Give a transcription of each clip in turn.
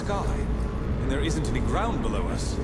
sky, and there isn't any ground below us.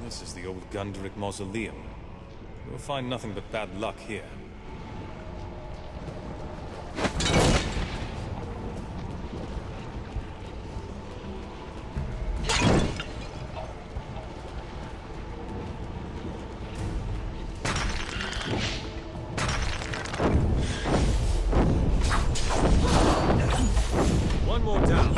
This is the old Gundrick Mausoleum. You'll find nothing but bad luck here. One more down.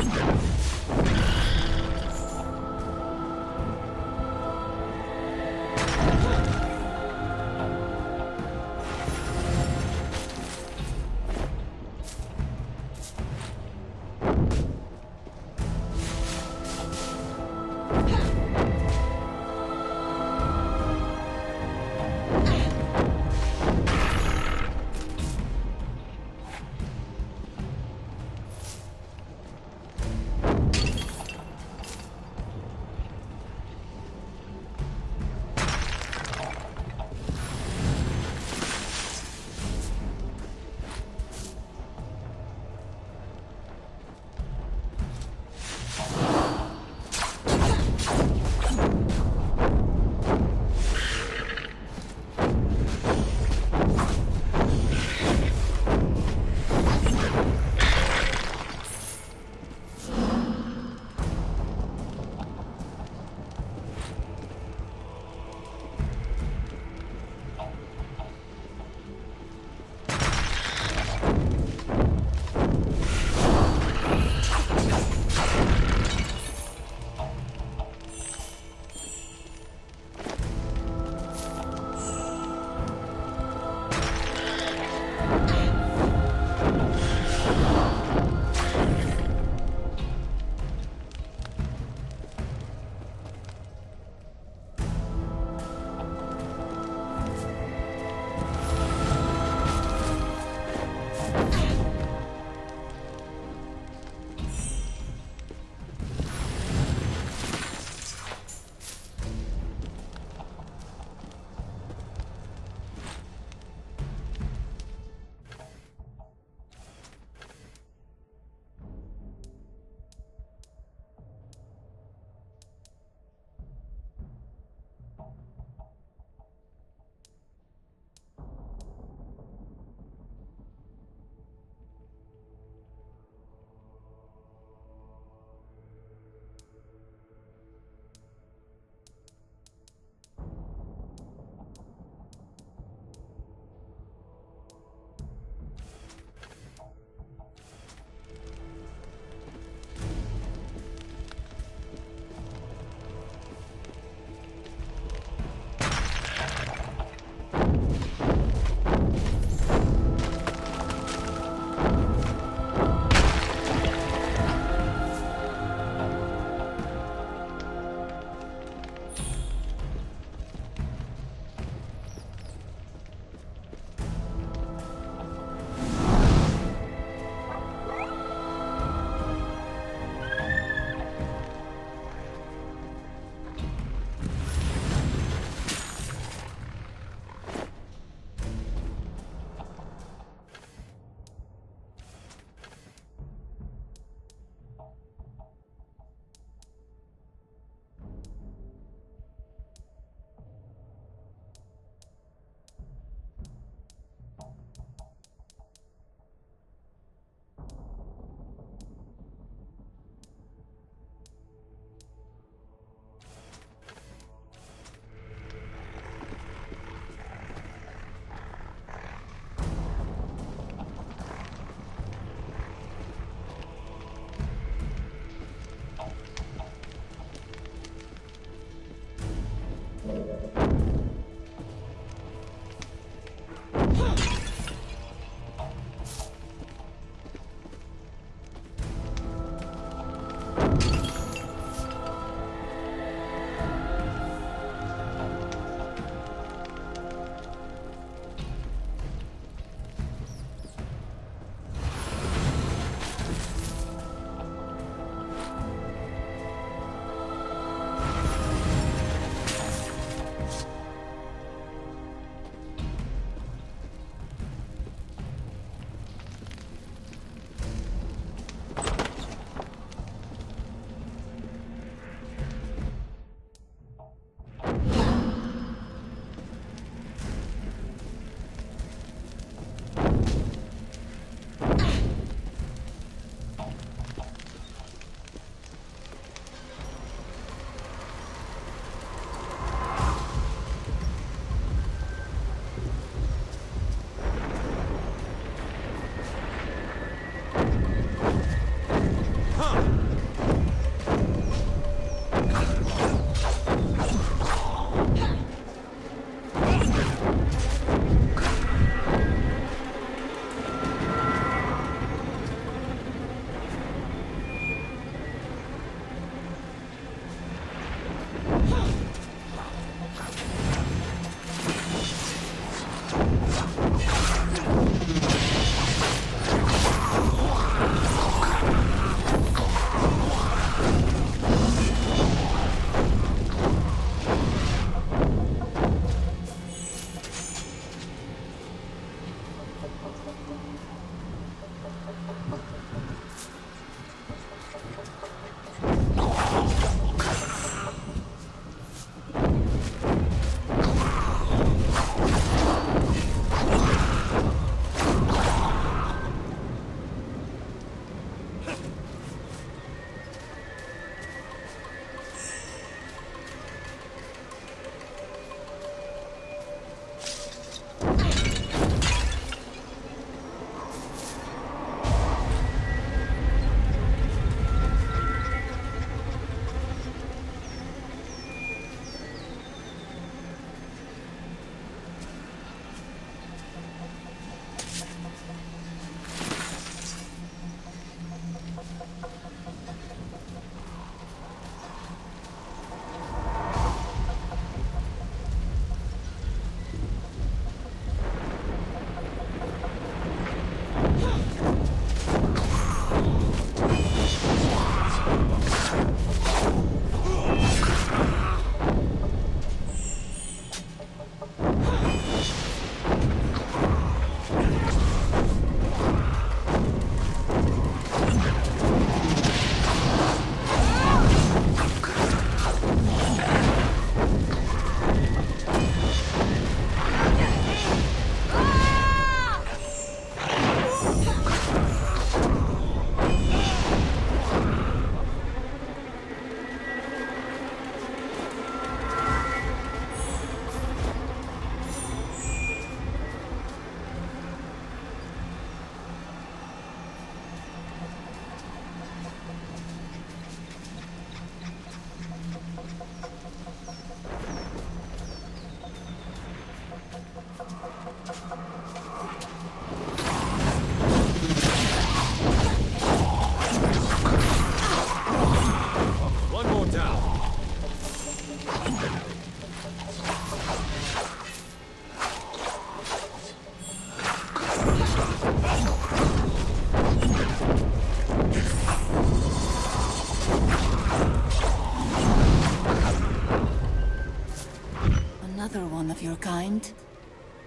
Another one of your kind.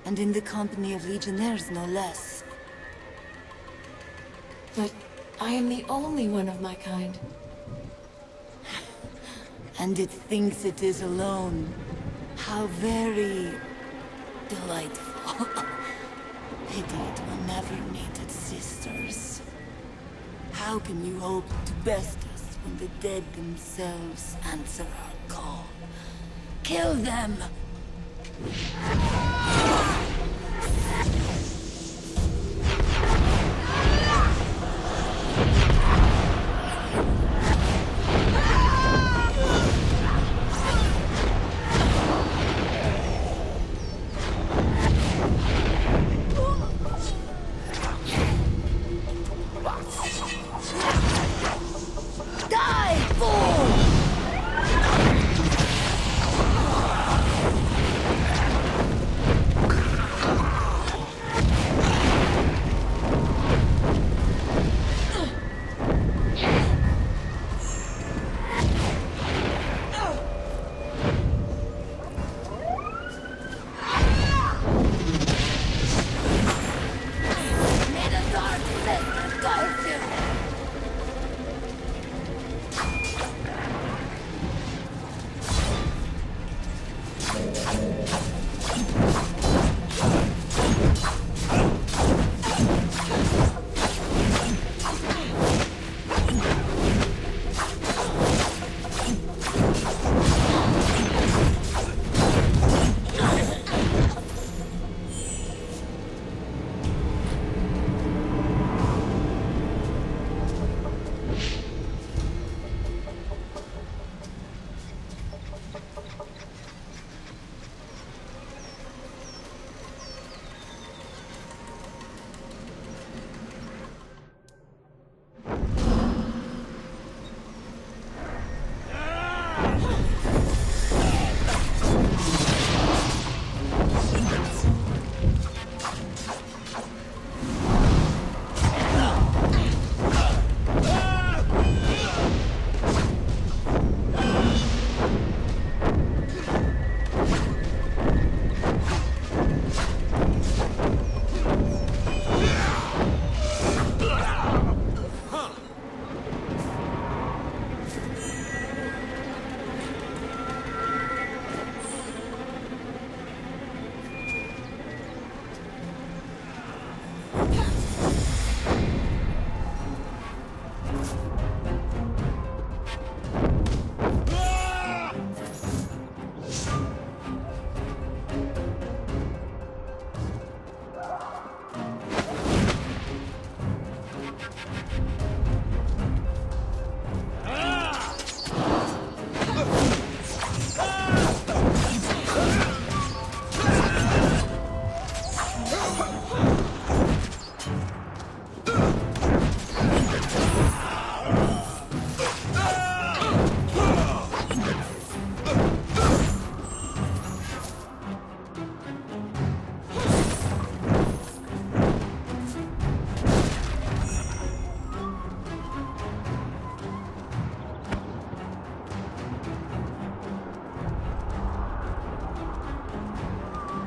And in the company of legionnaires, no less. But I am the only one of my kind. And it thinks it is alone. How very delightful. Pity it will never meet its sisters. How can you hope to best us when the dead themselves answer our call? Kill them! Die!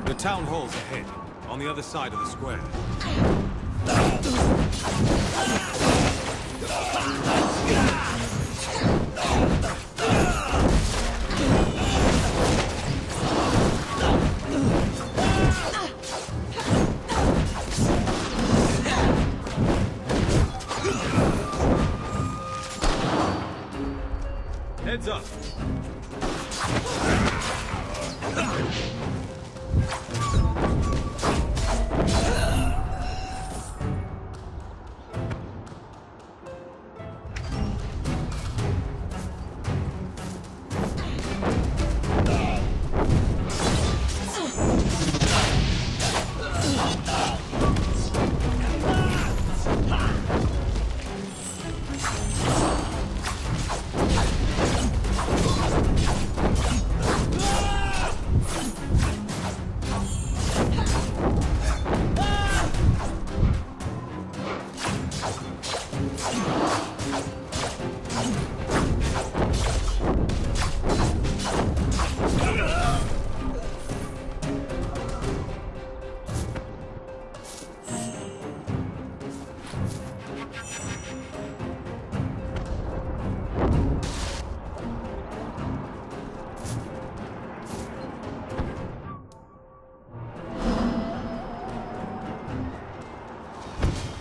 The town hall's ahead, on the other side of the square. Heads up!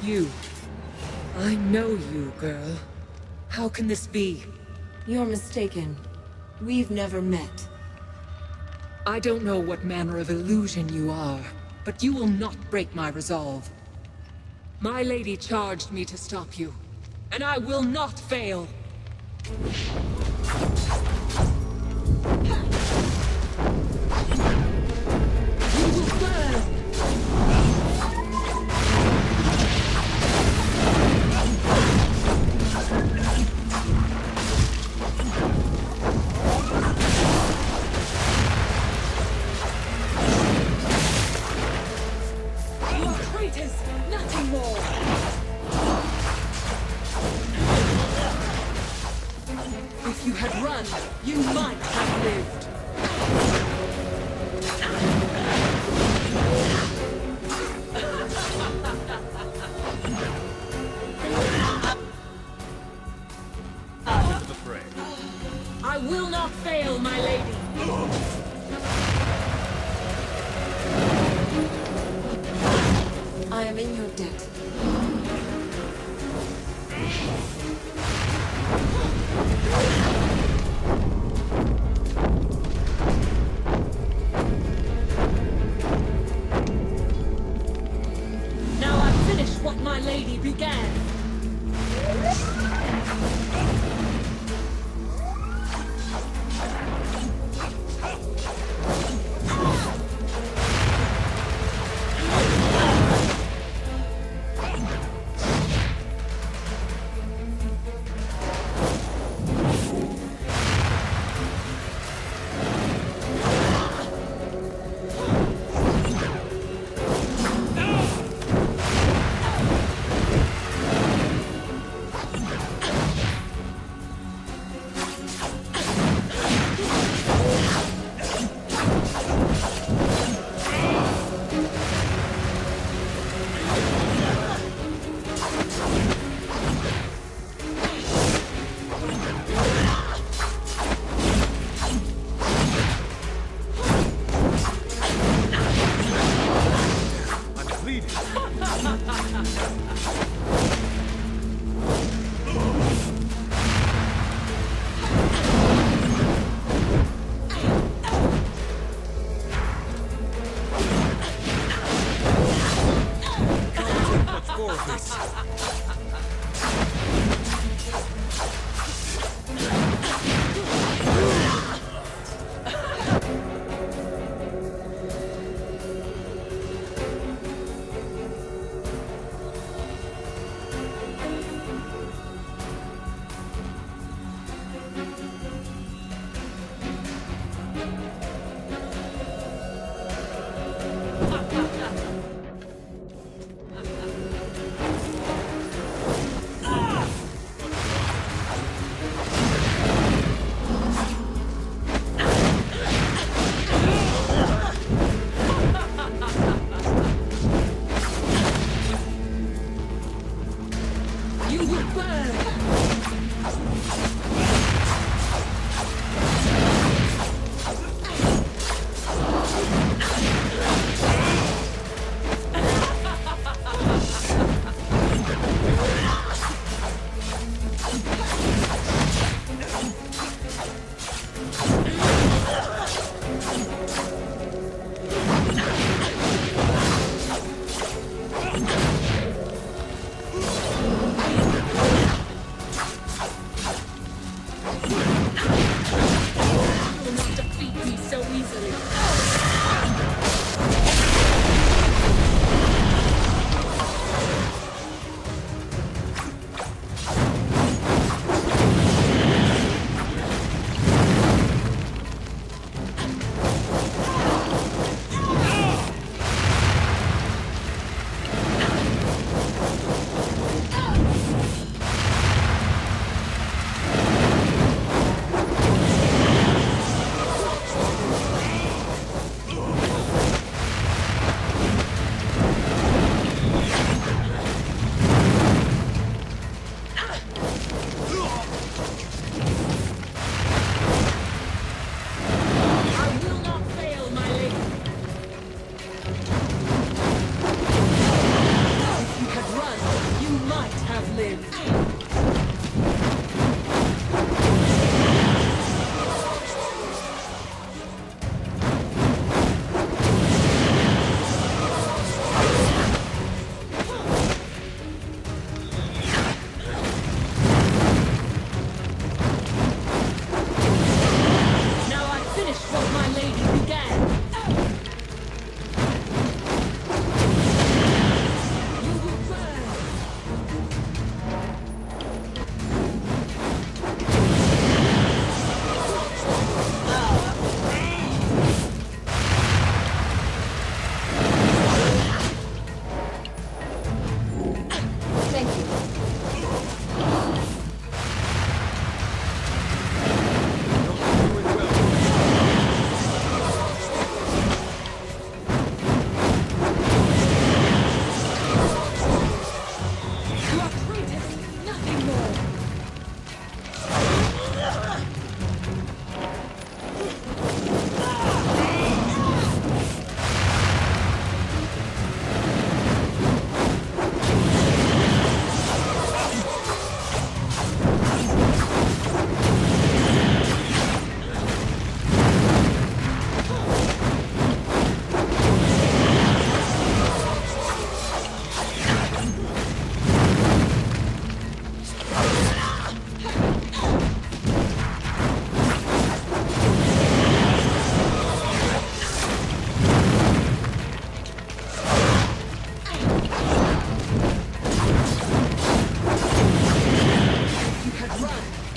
You. I know you, girl. How can this be? You're mistaken. We've never met. I don't know what manner of illusion you are, but you will not break my resolve. My lady charged me to stop you, and I will not fail. You will burn! Nothing more! If you had run, you might have lived. Into the fray. I will not fail, my lady. I am in your debt. Now I finish what my lady began.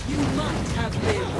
You must have lived.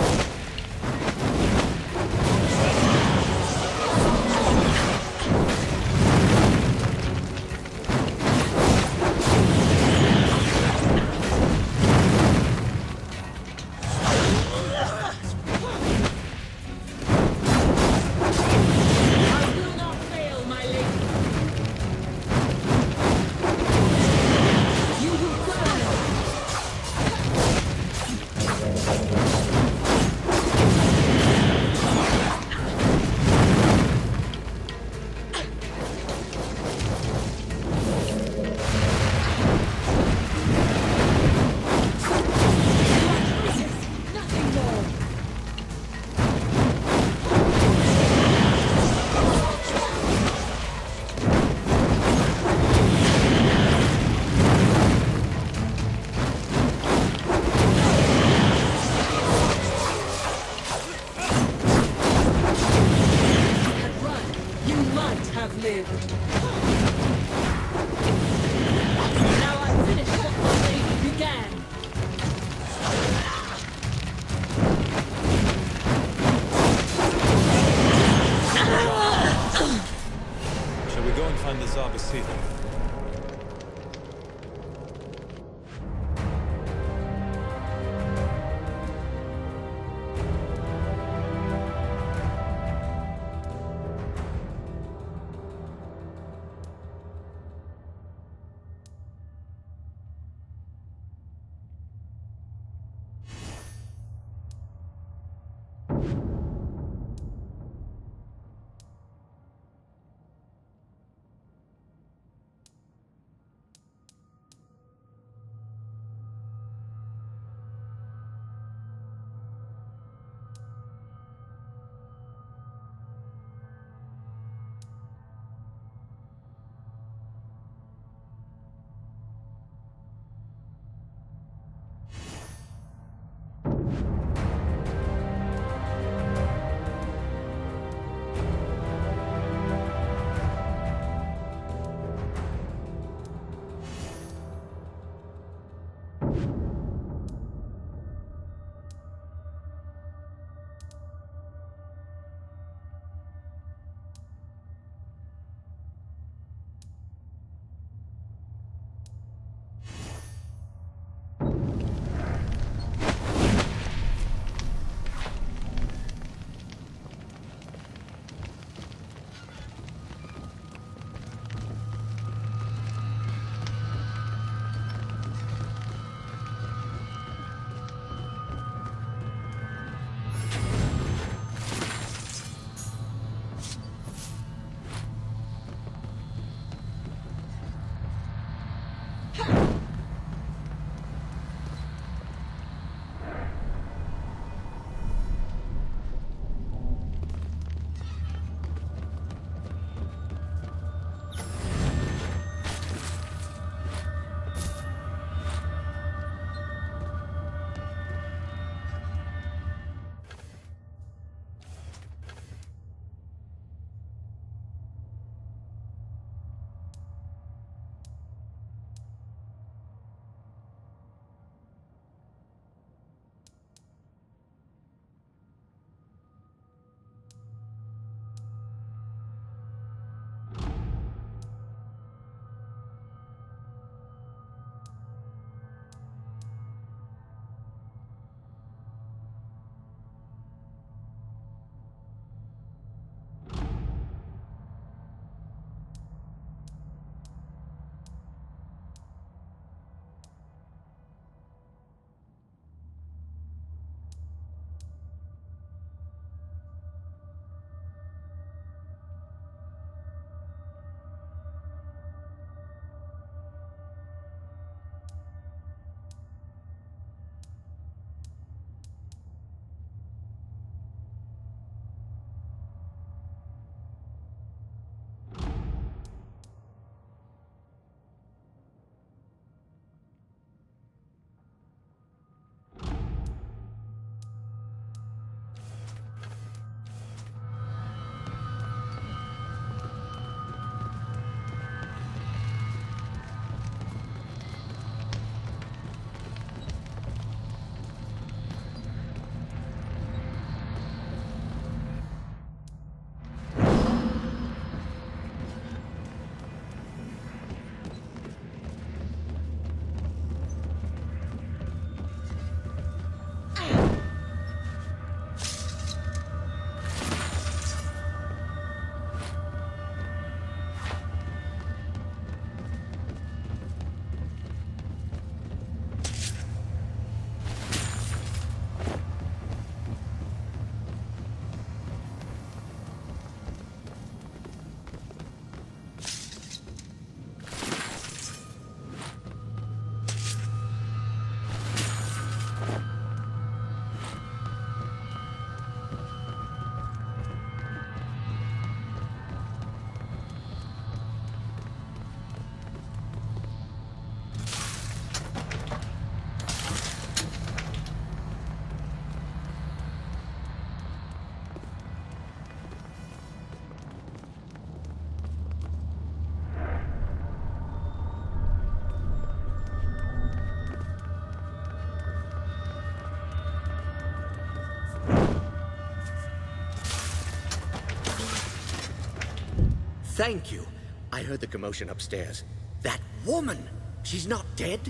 Thank you. I heard the commotion upstairs. That woman! She's not dead?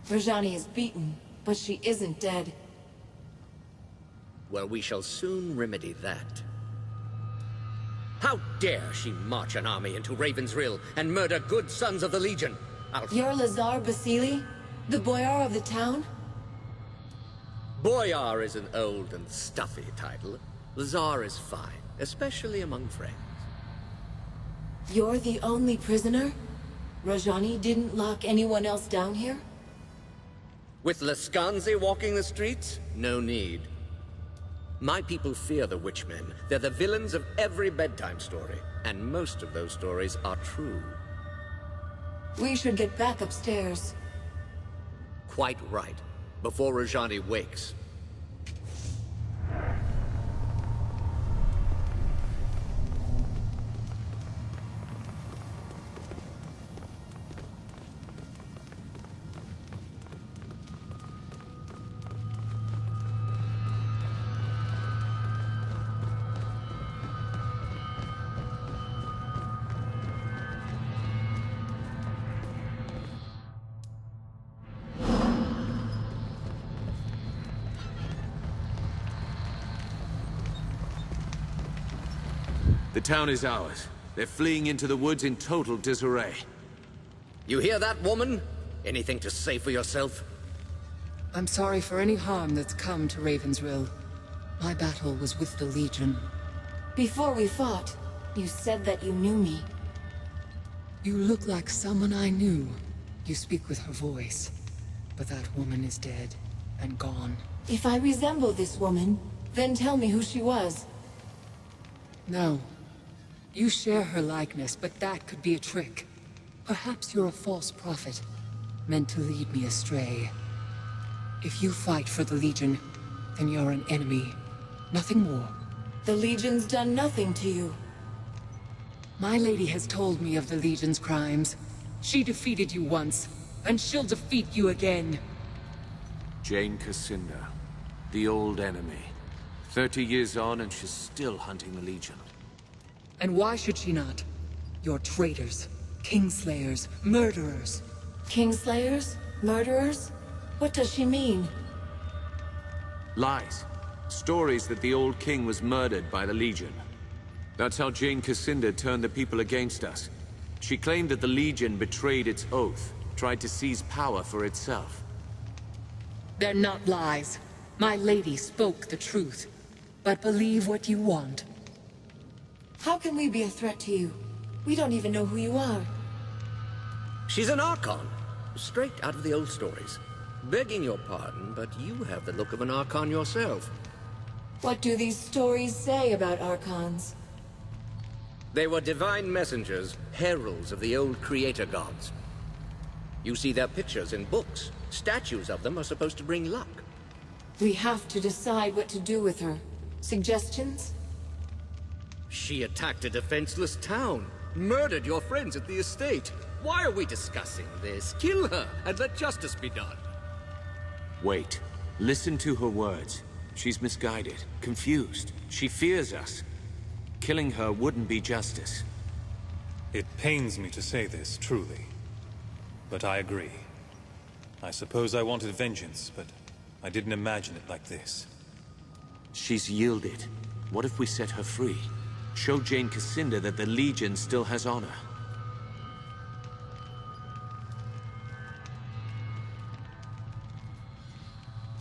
Rajani is beaten, but she isn't dead. Well, we shall soon remedy that. How dare she march an army into Ravensrill and murder good sons of the Legion? You're Lazar Basili? The boyar of the town? Boyar is an old and stuffy title. Lazar is fine, especially among friends. You're the only prisoner? Rajani didn't lock anyone else down here? With Laskanzi walking the streets? No need. My people fear the Witchmen. They're the villains of every bedtime story, and most of those stories are true. We should get back upstairs. Quite right. Before Rajani wakes. The town is ours. They're fleeing into the woods in total disarray. You hear that, woman? Anything to say for yourself? I'm sorry for any harm that's come to Ravensrill. My battle was with the Legion. Before we fought, you said that you knew me. You look like someone I knew. You speak with her voice. But that woman is dead and gone. If I resemble this woman, then tell me who she was. No. You share her likeness, but that could be a trick. Perhaps you're a false prophet, meant to lead me astray. If you fight for the Legion, then you're an enemy. Nothing more. The Legion's done nothing to you. My lady has told me of the Legion's crimes. She defeated you once, and she'll defeat you again. Jane Cassinda, the old enemy. 30 years on and she's still hunting the Legion. And why should she not? You're traitors, kingslayers, murderers. Kingslayers? Murderers? What does she mean? Lies. Stories that the old king was murdered by the Legion. That's how Jane Cassinda turned the people against us. She claimed that the Legion betrayed its oath, tried to seize power for itself. They're not lies. My lady spoke the truth. But believe what you want. How can we be a threat to you? We don't even know who you are. She's an Archon. Straight out of the old stories. Begging your pardon, but you have the look of an Archon yourself. What do these stories say about Archons? They were divine messengers, heralds of the old creator gods. You see their pictures in books. Statues of them are supposed to bring luck. We have to decide what to do with her. Suggestions? She attacked a defenseless town, murdered your friends at the estate. Why are we discussing this? Kill her and let justice be done. Wait. Listen to her words. She's misguided, confused. She fears us. Killing her wouldn't be justice. It pains me to say this, truly. But I agree. I suppose I wanted vengeance, but I didn't imagine it like this. She's yielded. What if we set her free? Show Jane Cassinda that the Legion still has honor.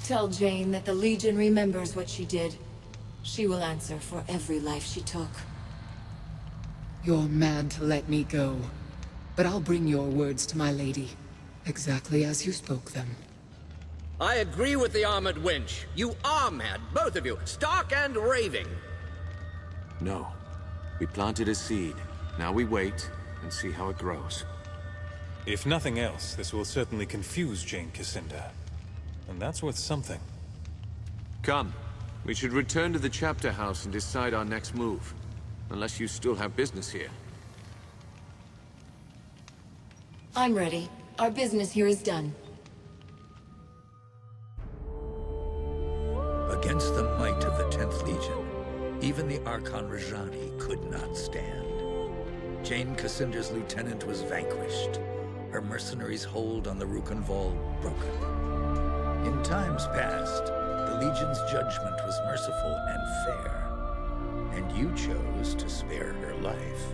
Tell Jane that the Legion remembers what she did. She will answer for every life she took. You're mad to let me go. But I'll bring your words to my lady, exactly as you spoke them. I agree with the armored wench. You are mad, both of you, stark and raving. No. We planted a seed. Now we wait and see how it grows. If nothing else, this will certainly confuse Jane Cassinda. And that's worth something. Come. We should return to the chapter house and decide our next move. Unless you still have business here. I'm ready. Our business here is done. Against the might of the 10th Legion, Even the Archon Rajani could not stand. Jane Cassinder's lieutenant was vanquished, her mercenaries' hold on the Rukenval broken. In times past, the Legion's judgment was merciful and fair, and you chose to spare her life.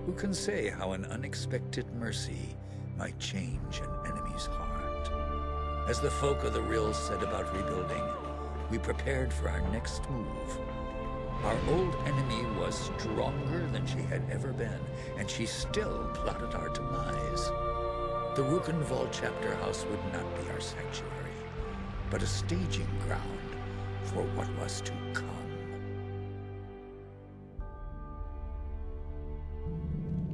Who can say how an unexpected mercy might change an enemy's heart? As the folk of the Rill said about rebuilding, we prepared for our next move. Our old enemy was stronger than she had ever been, and she still plotted our demise. The Rukenval chapter house would not be our sanctuary, but a staging ground for what was to come.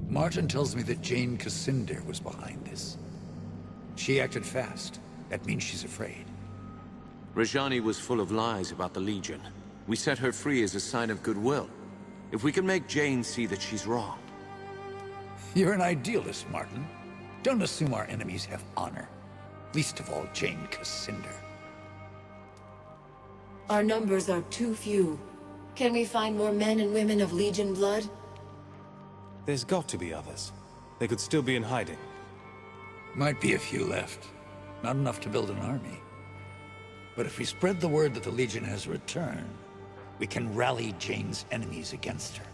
Martin tells me that Jane Cassinder was behind this. She acted fast. That means she's afraid. Rajani was full of lies about the Legion. We set her free as a sign of goodwill. If we can make Jane see that she's wrong. You're an idealist, Martin. Don't assume our enemies have honor. Least of all, Jane Cassinder. Our numbers are too few. Can we find more men and women of Legion blood? There's got to be others. They could still be in hiding. Might be a few left. Not enough to build an army. But if we spread the word that the Legion has returned, we can rally Jane's enemies against her.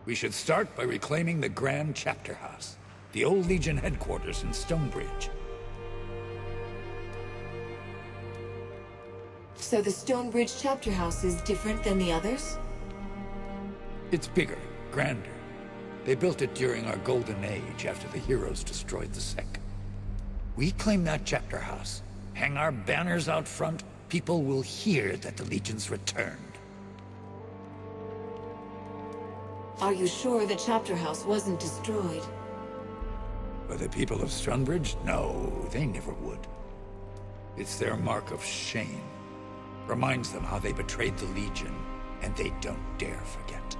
We should start by reclaiming the Grand Chapter House, the old Legion headquarters in Stonebridge. So the Stonebridge chapter house is different than the others? It's bigger, grander. They built it during our Golden Age after the Heroes destroyed the Sec. We claim that chapter house, hang our banners out front, people will hear that the Legion's returned. Are you sure the chapter house wasn't destroyed? By the people of Stonebridge? No, they never would. It's their mark of shame. Reminds them how they betrayed the Legion, and they don't dare forget.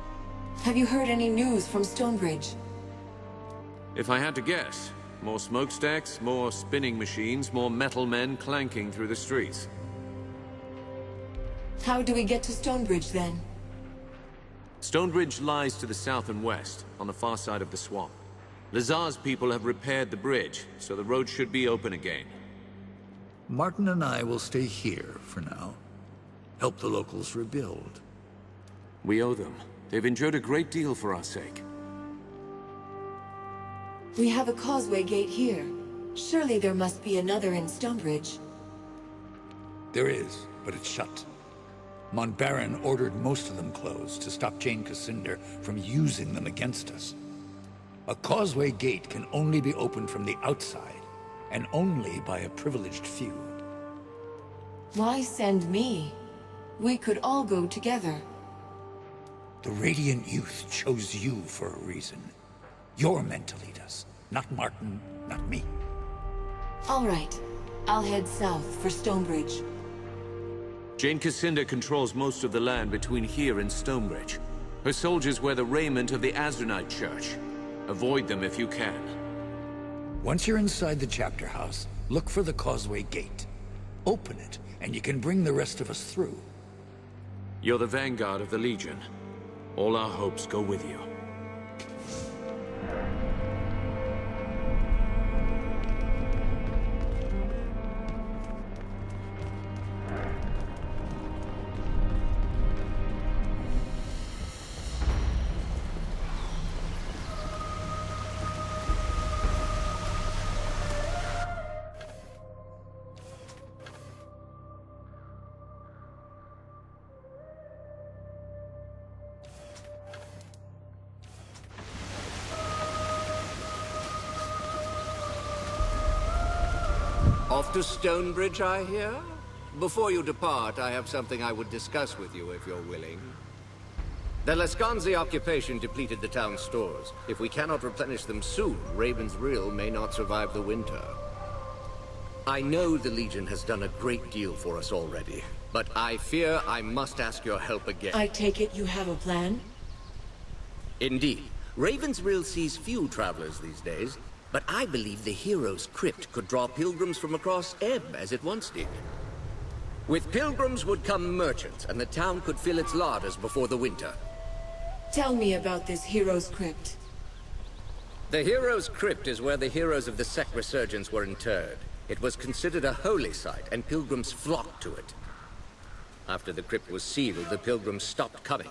Have you heard any news from Stonebridge? If I had to guess, more smokestacks, more spinning machines, more metal men clanking through the streets. How do we get to Stonebridge then? Stonebridge lies to the south and west, on the far side of the swamp. Lazar's people have repaired the bridge, so the road should be open again. Martin and I will stay here for now. Help the locals rebuild. We owe them. They've endured a great deal for our sake. We have a causeway gate here. Surely there must be another in Stonebridge. There is, but it's shut. Montbaron ordered most of them closed to stop Jane Cassinder from using them against us. A causeway gate can only be opened from the outside, and only by a privileged few. Why send me? We could all go together. The Radiant Youth chose you for a reason. You're meant to lead us, not Martin, not me. All right. I'll head south for Stonebridge. Jane Cassinder controls most of the land between here and Stonebridge. Her soldiers wear the raiment of the Azranite Church. Avoid them if you can. Once you're inside the chapter house, look for the causeway gate. Open it, and you can bring the rest of us through. You're the vanguard of the Legion. All our hopes go with you. Off to Stonebridge, I hear? Before you depart, I have something I would discuss with you, if you're willing. The Lascanzi occupation depleted the town's stores. If we cannot replenish them soon, Raven's Rill may not survive the winter. I know the Legion has done a great deal for us already, but I fear I must ask your help again. I take it you have a plan? Indeed. Raven's Rill sees few travelers these days, but I believe the Heroes Crypt could draw pilgrims from across Ebb as it once did. With pilgrims would come merchants, and the town could fill its larders before the winter. Tell me about this Heroes Crypt. The Heroes Crypt is where the heroes of the sect resurgence were interred. It was considered a holy site, and pilgrims flocked to it. After the crypt was sealed, the pilgrims stopped coming.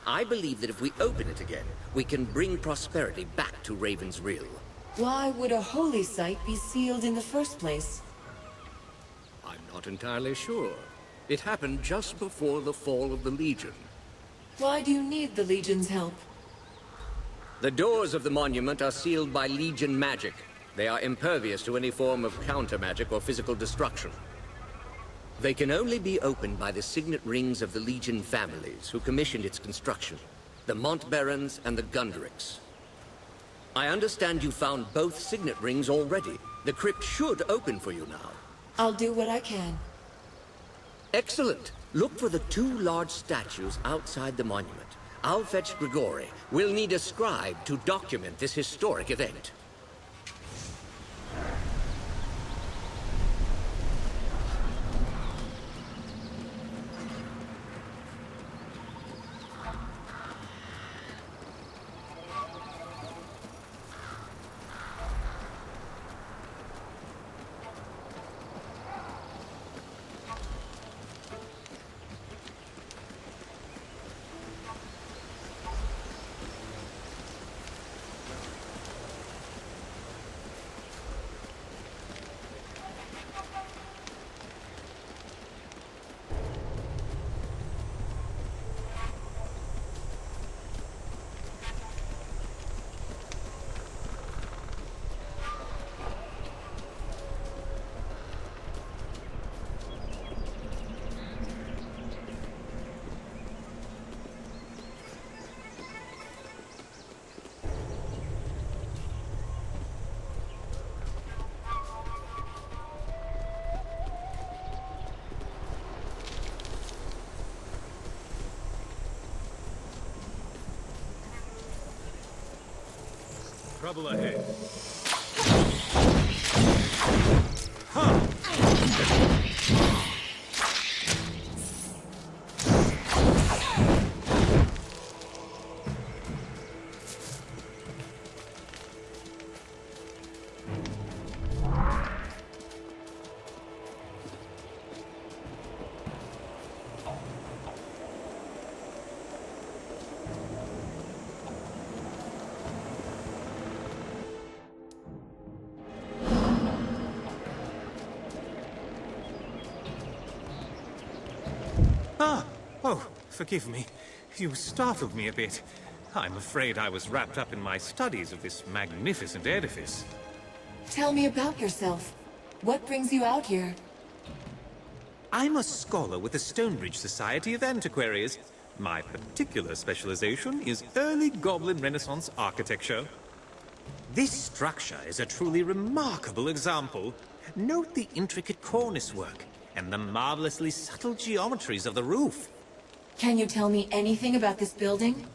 I believe that if we open it again, we can bring prosperity back to Raven's Rill. Why would a holy site be sealed in the first place? I'm not entirely sure. It happened just before the fall of the Legion. Why do you need the Legion's help? The doors of the monument are sealed by Legion magic. They are impervious to any form of counter-magic or physical destruction. They can only be opened by the signet rings of the Legion families who commissioned its construction. The Montbarons and the Gundricks. I understand you found both signet rings already. The crypt should open for you now. I'll do what I can. Excellent. Look for the 2 large statues outside the monument. I'll fetch Grigori. We'll need a scribe to document this historic event. Trouble ahead. Oh, forgive me. You startled me a bit. I'm afraid I was wrapped up in my studies of this magnificent edifice. Tell me about yourself. What brings you out here? I'm a scholar with the Stonebridge Society of Antiquaries. My particular specialization is early Goblin Renaissance architecture. This structure is a truly remarkable example. Note the intricate cornice work and the marvelously subtle geometries of the roof. Can you tell me anything about this building?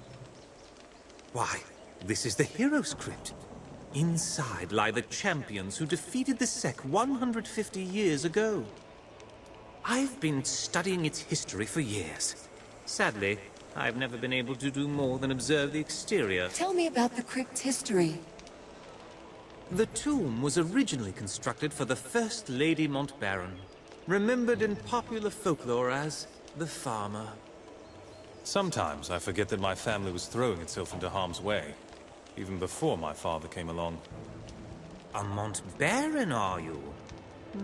Why, this is the Heroes Crypt. Inside lie the champions who defeated the Sec 150 years ago. I've been studying its history for years. Sadly, I've never been able to do more than observe the exterior. Tell me about the crypt's history. The tomb was originally constructed for the First Lady Montbaron, remembered in popular folklore as the Farmer. Sometimes I forget that my family was throwing itself into harm's way, even before my father came along. A Montbaron, are you?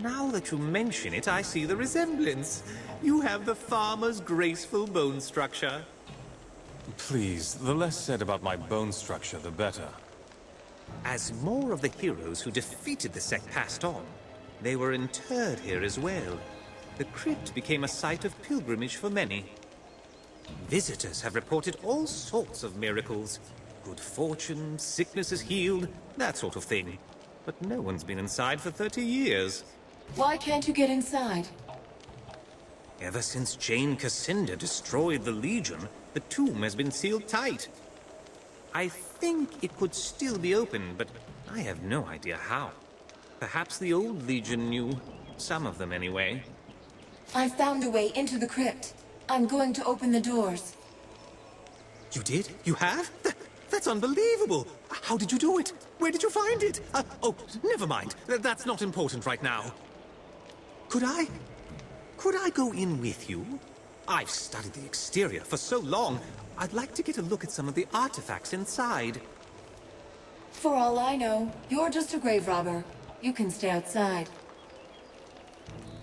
Now that you mention it, I see the resemblance. You have the Farmer's graceful bone structure. Please, the less said about my bone structure, the better. As more of the heroes who defeated the sect passed on, they were interred here as well. The crypt became a site of pilgrimage for many. Visitors have reported all sorts of miracles. Good fortune, sicknesses healed, that sort of thing. But no one's been inside for 30 years. Why can't you get inside? Ever since Jane Cassinda destroyed the Legion, the tomb has been sealed tight. I think it could still be open, but I have no idea how. Perhaps the old Legion knew. Some of them, anyway. I found a way into the crypt. I'm going to open the doors. You did? You have? That's unbelievable! How did you do it? Where did you find it? Oh, never mind. That's not important right now. Could I go in with you? I've studied the exterior for so long. I'd like to get a look at some of the artifacts inside. For all I know, you're just a grave robber. You can stay outside.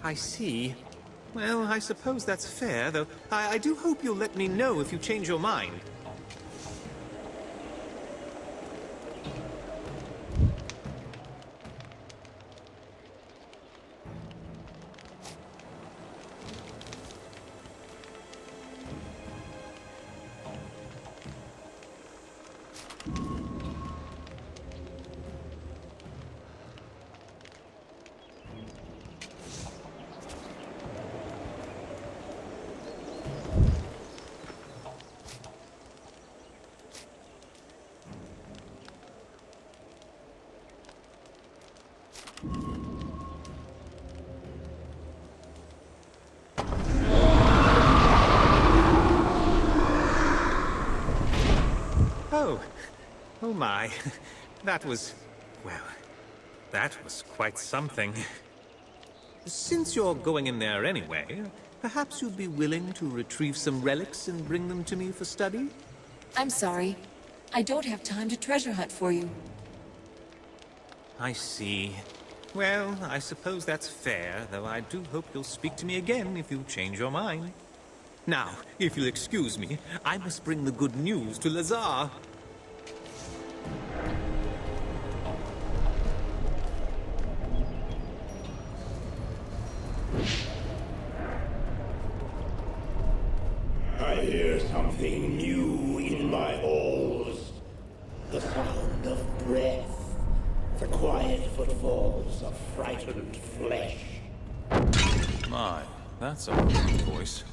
I see. Well, I suppose that's fair, though I do hope you'll let me know if you change your mind. Oh my. That was quite something. Since you're going in there anyway, perhaps you'd be willing to retrieve some relics and bring them to me for study? I'm sorry. I don't have time to treasure hunt for you. I see. Well, I suppose that's fair, though I do hope you'll speak to me again if you change your mind. Now, if you'll excuse me, I must bring the good news to Lazar. I hear something new in my halls. The sound of breath. The quiet footfalls of frightened flesh. My, that's a weird voice.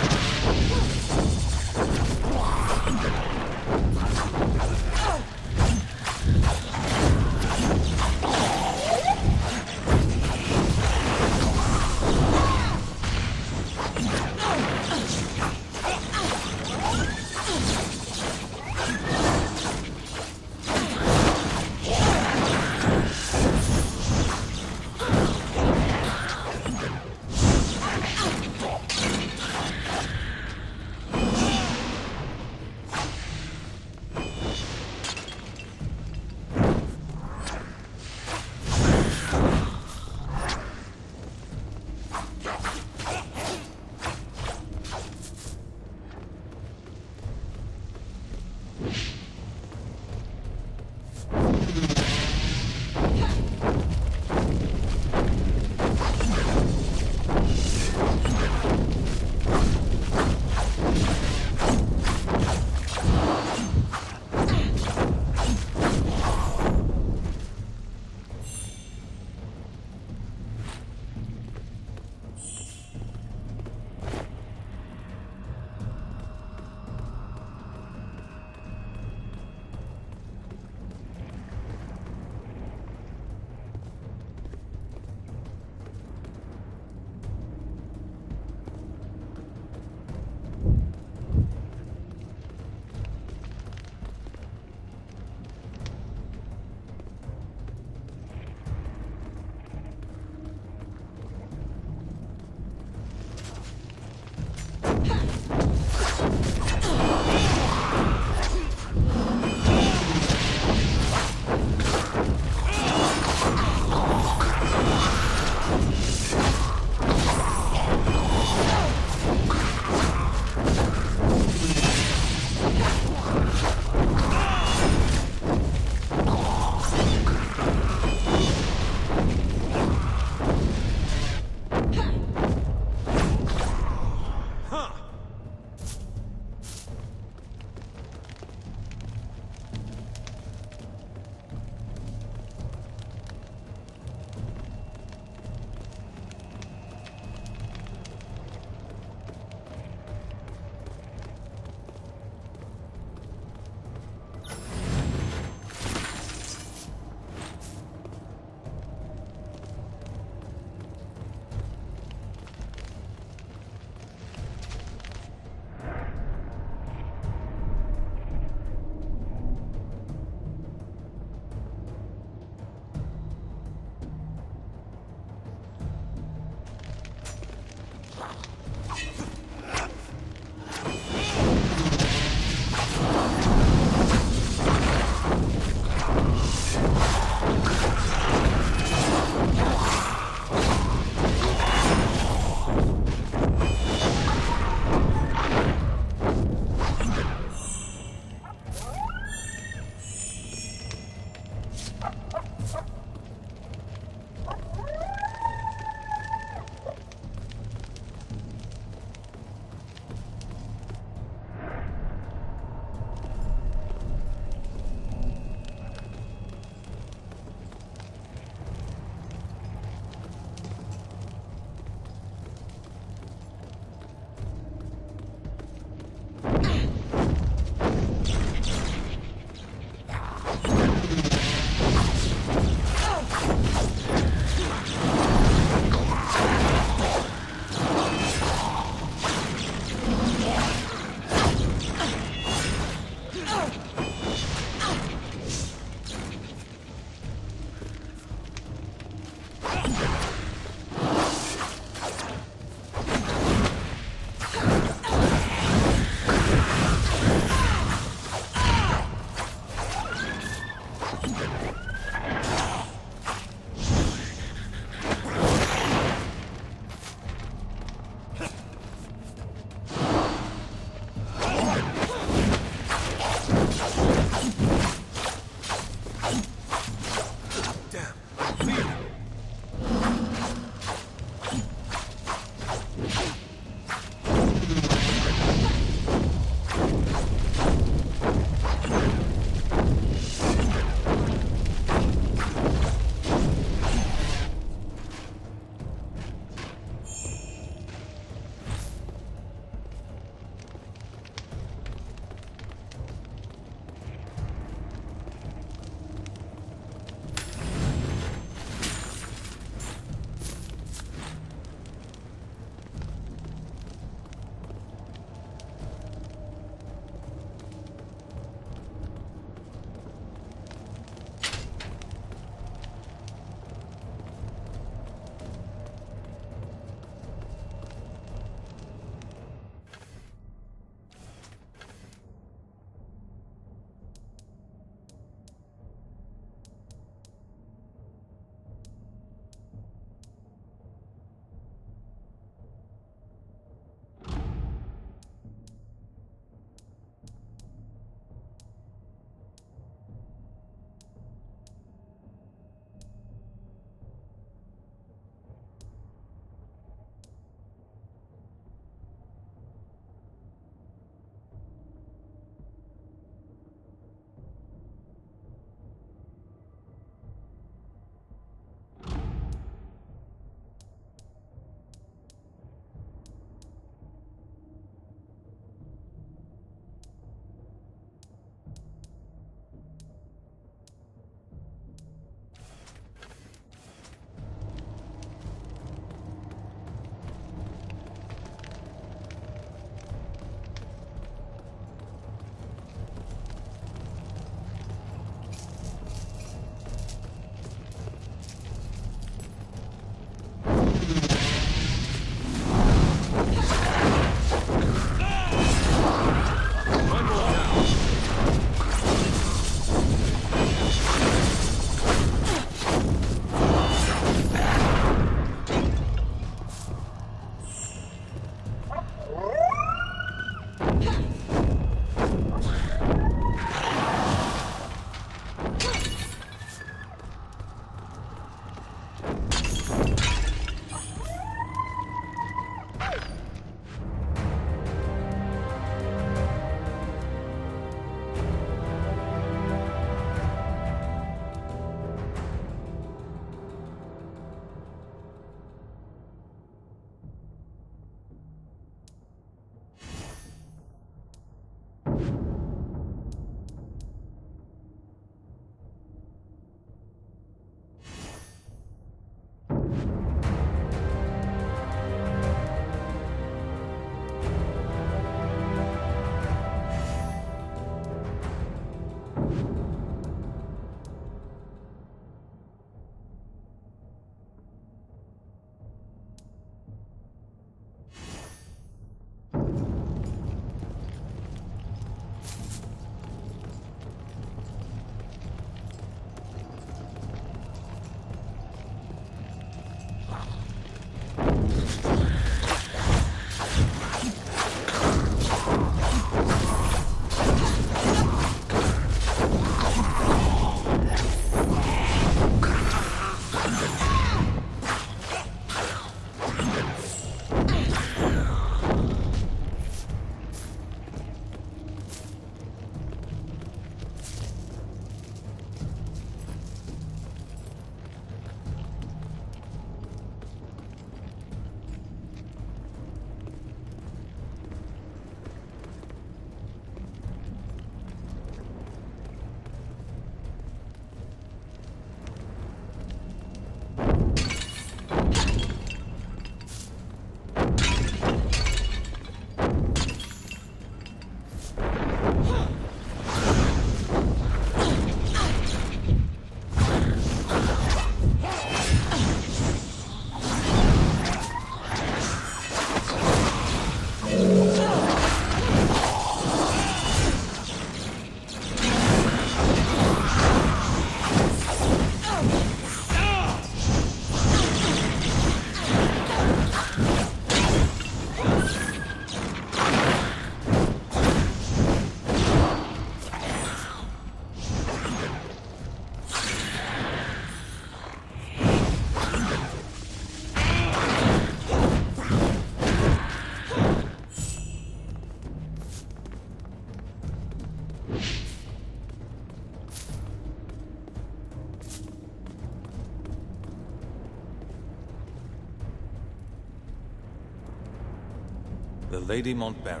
Lady Montbaron,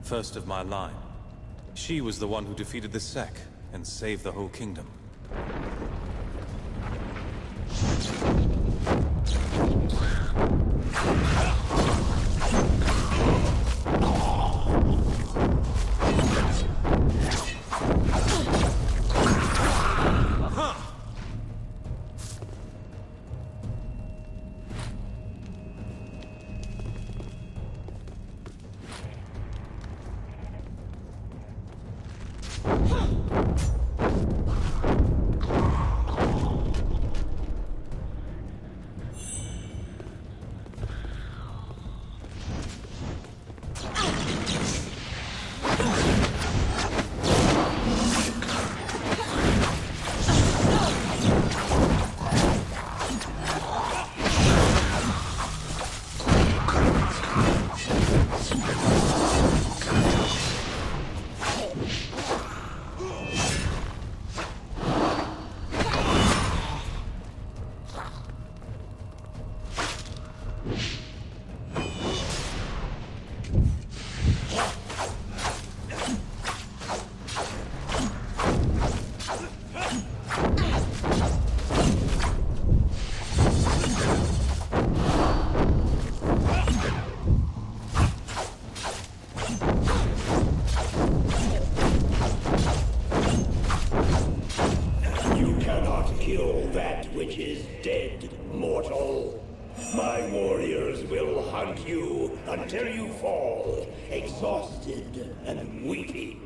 first of my line. She was the one who defeated the Sec and saved the whole kingdom. Until you fall, exhausted and weeping.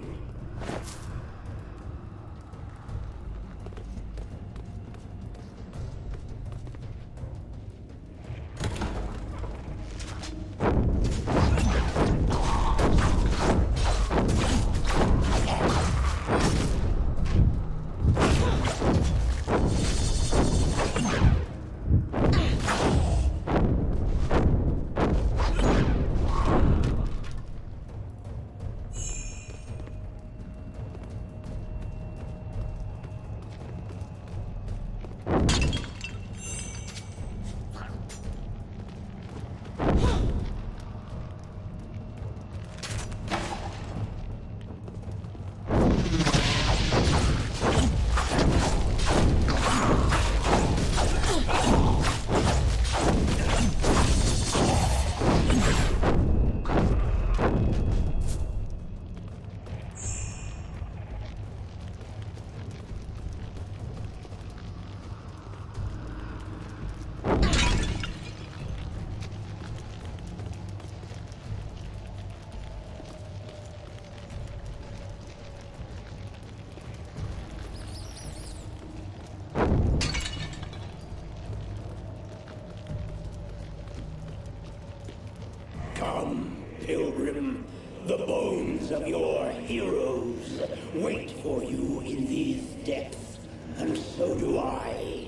Come, pilgrim. The bones of your heroes wait for you in these depths, and so do I.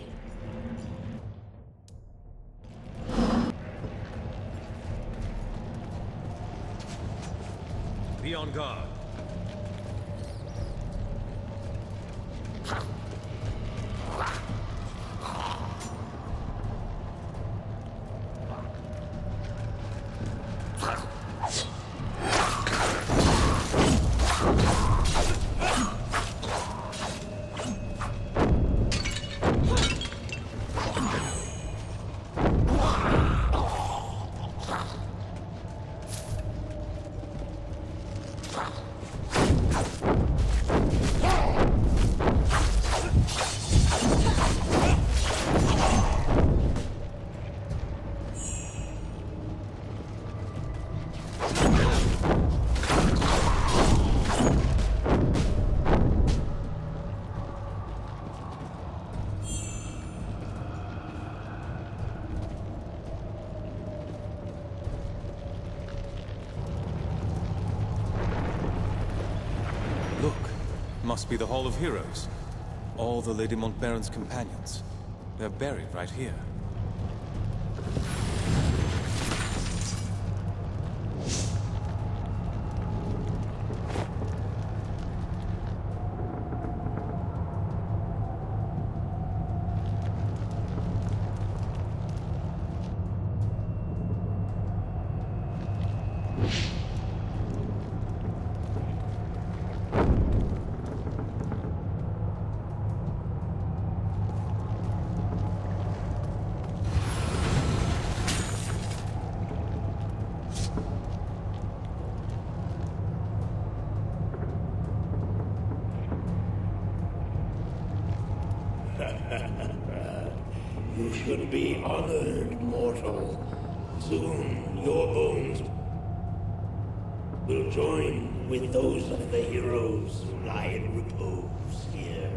Be on guard. Look, must be the Hall of Heroes. All the Lady Montbaron's companions. They're buried right here. You You should be honored, mortal. Soon, your bones will join with those of the heroes who lie in repose here.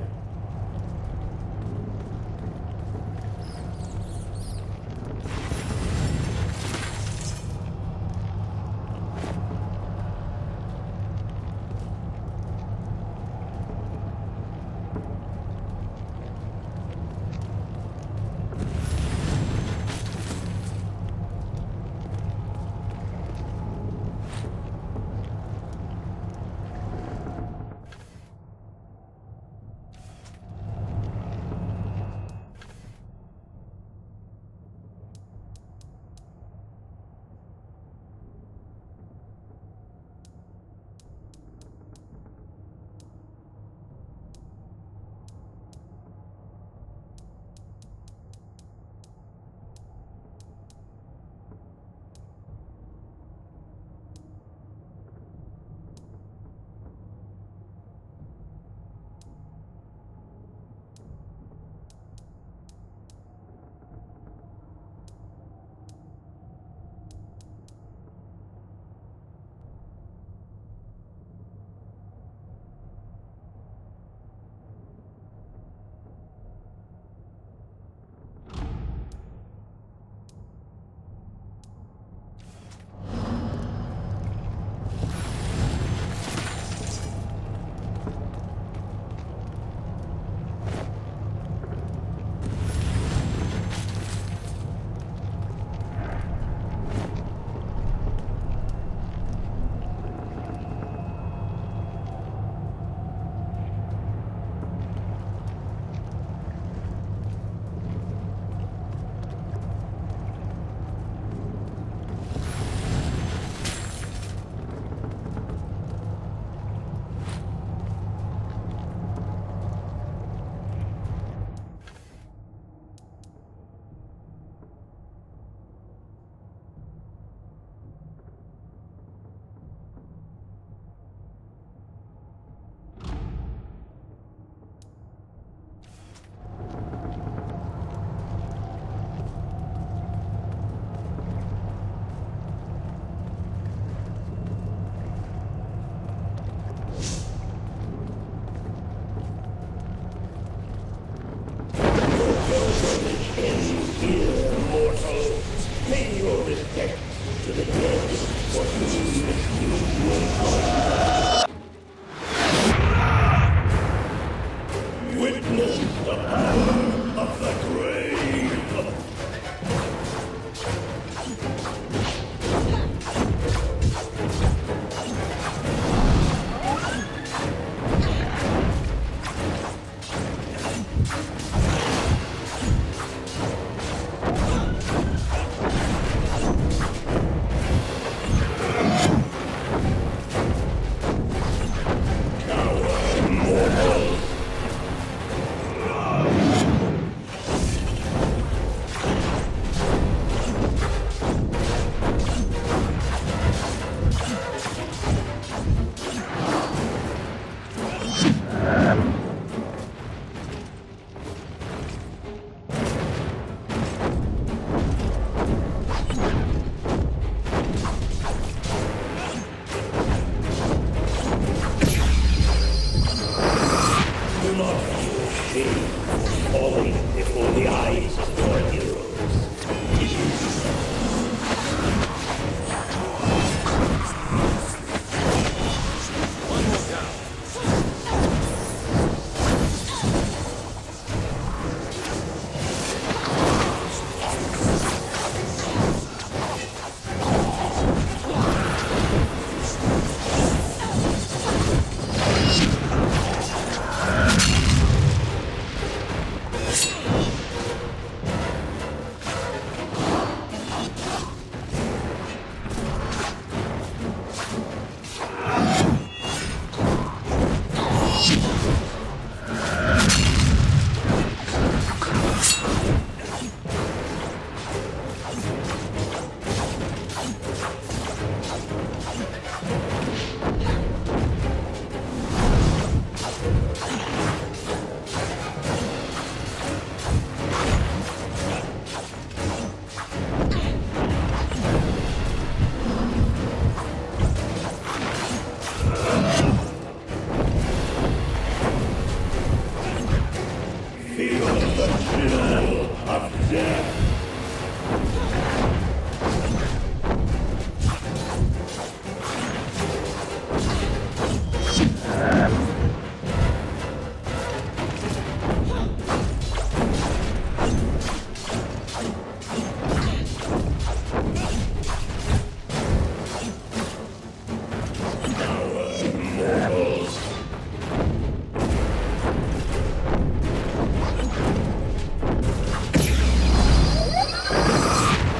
mortals.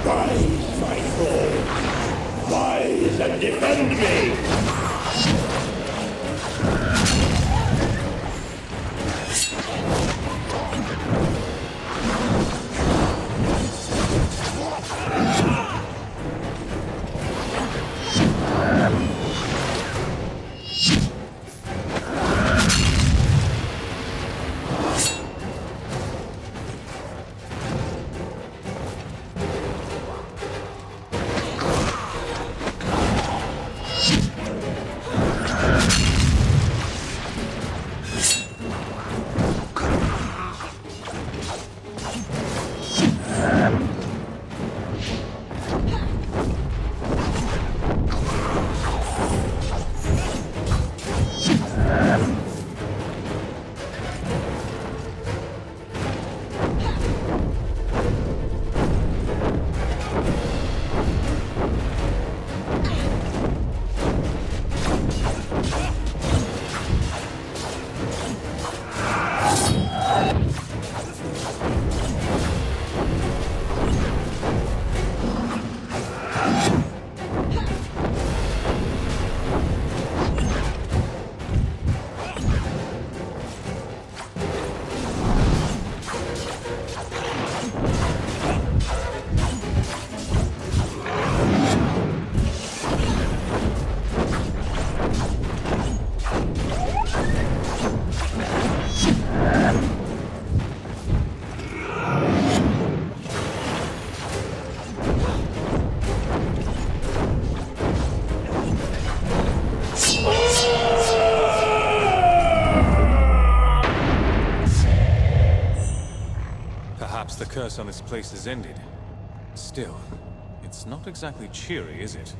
Rise, my thrall. Rise and defend me! Perhaps the curse on this place has ended. Still, it's not exactly cheery, is it?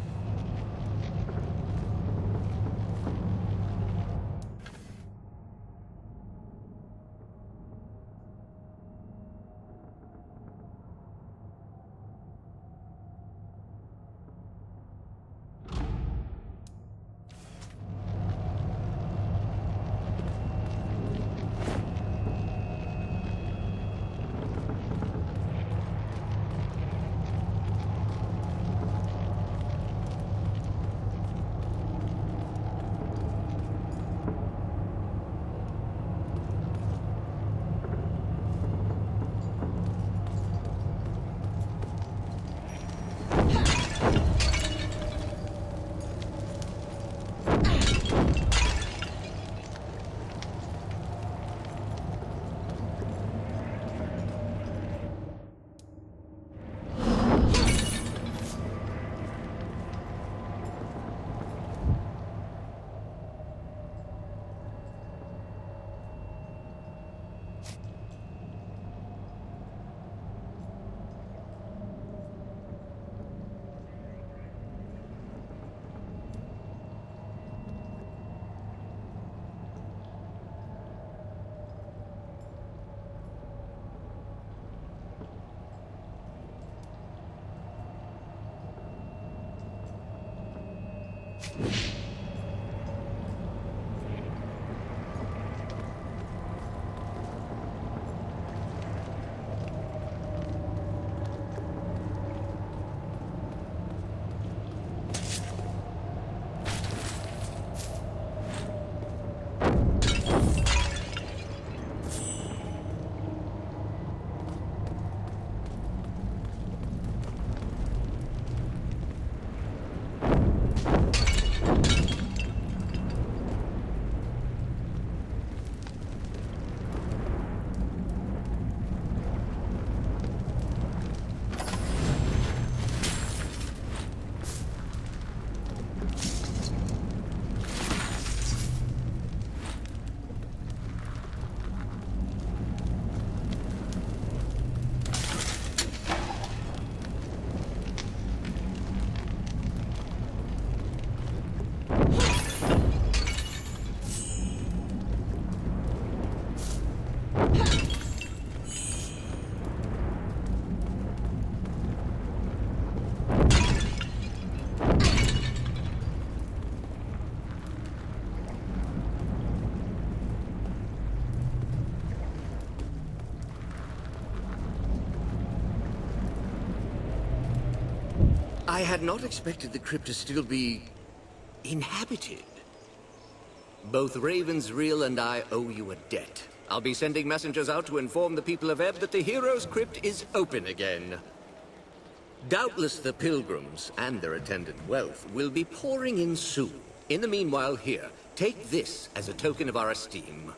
I had not expected the crypt to still be inhabited. Both Ravensreel and I owe you a debt. I'll be sending messengers out to inform the people of Ebb that the Heroes Crypt is open again. Doubtless the pilgrims and their attendant wealth will be pouring in soon. In the meanwhile, here, take this as a token of our esteem.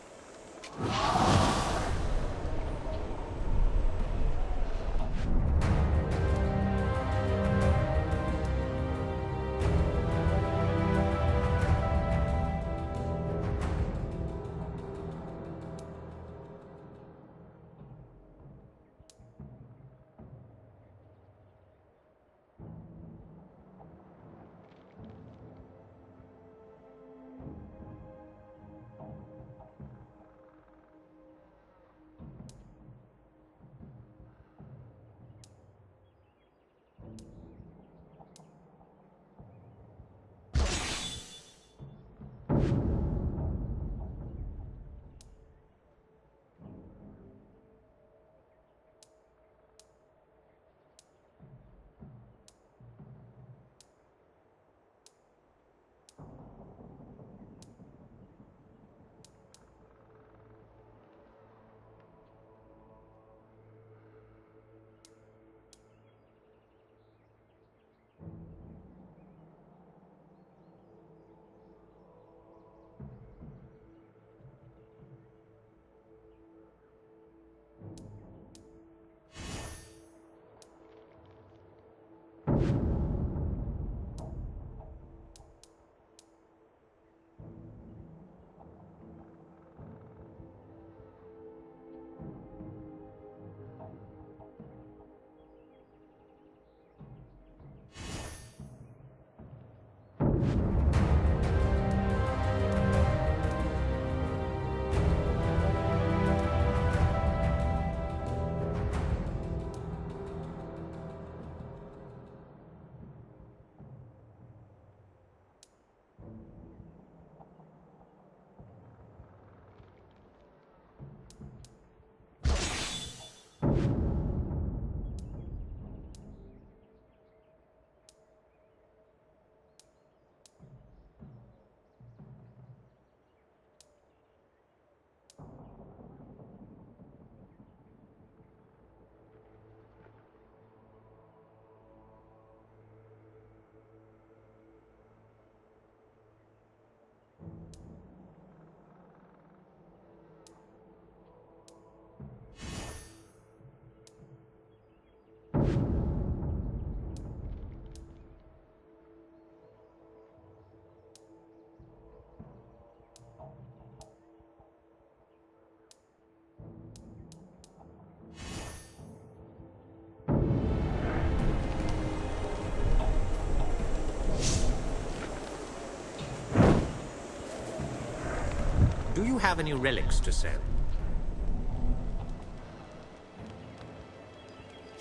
Do you have any relics to sell?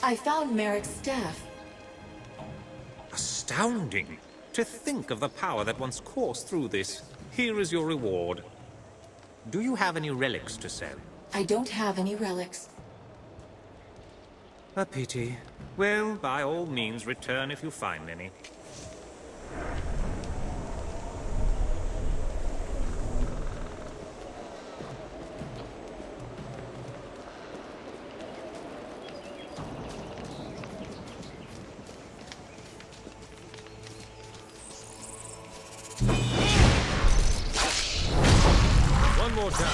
I found Merrick's staff. Astounding! To think of the power that once coursed through this. Here is your reward. Do you have any relics to sell? I don't have any relics. A pity. Well, by all means, return if you find any. One more down.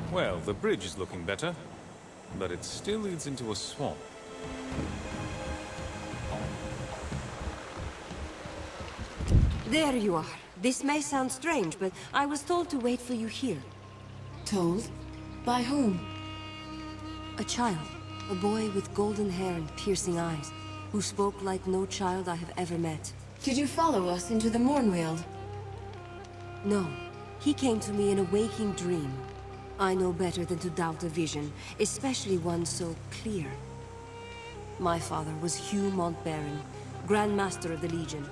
Well, the bridge is looking better, but it still leads into a swamp. There you are. This may sound strange, but I was told to wait for you here. Told? By whom? A child. A boy with golden hair and piercing eyes, who spoke like no child I have ever met. Did you follow us into the Mournweald? No. He came to me in a waking dream. I know better than to doubt a vision, especially one so clear. My father was Hugh Montbarron, Grand Master of the Legion.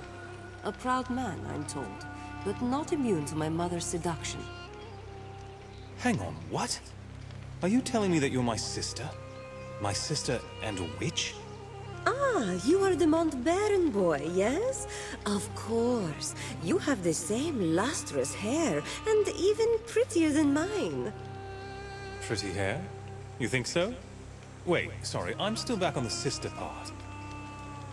A proud man, I'm told, but not immune to my mother's seduction. Hang on, what? Are you telling me that you're my sister? My sister and a witch? Ah, you are the Montbarron boy, yes? Of course. You have the same lustrous hair, and even prettier than mine. Pretty hair? You think so? Wait, sorry, I'm still back on the sister part.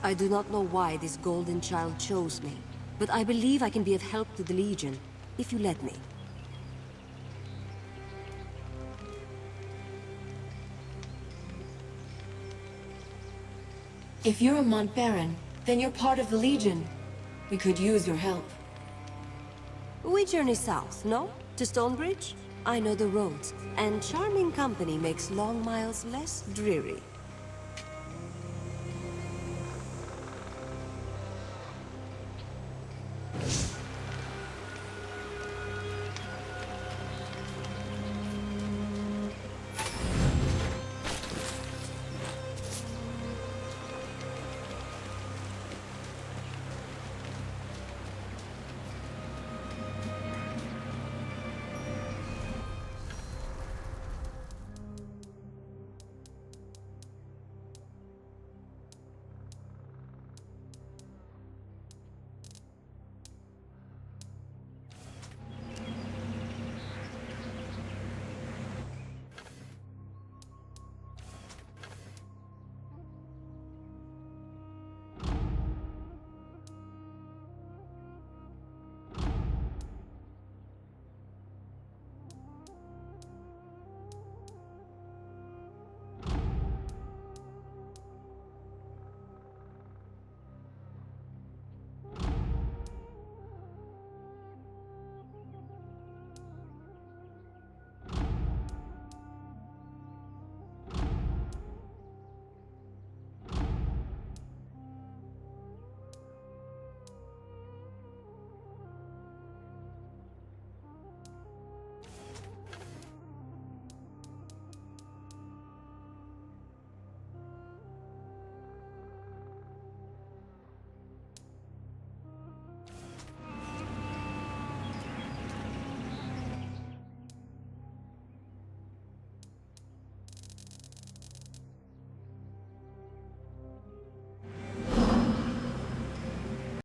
I do not know why this golden child chose me, but I believe I can be of help to the Legion, if you let me. If you're a Montbarron, then you're part of the Legion. We could use your help. We journey south, no? To Stonebridge? I know the roads, and charming company makes long miles less dreary.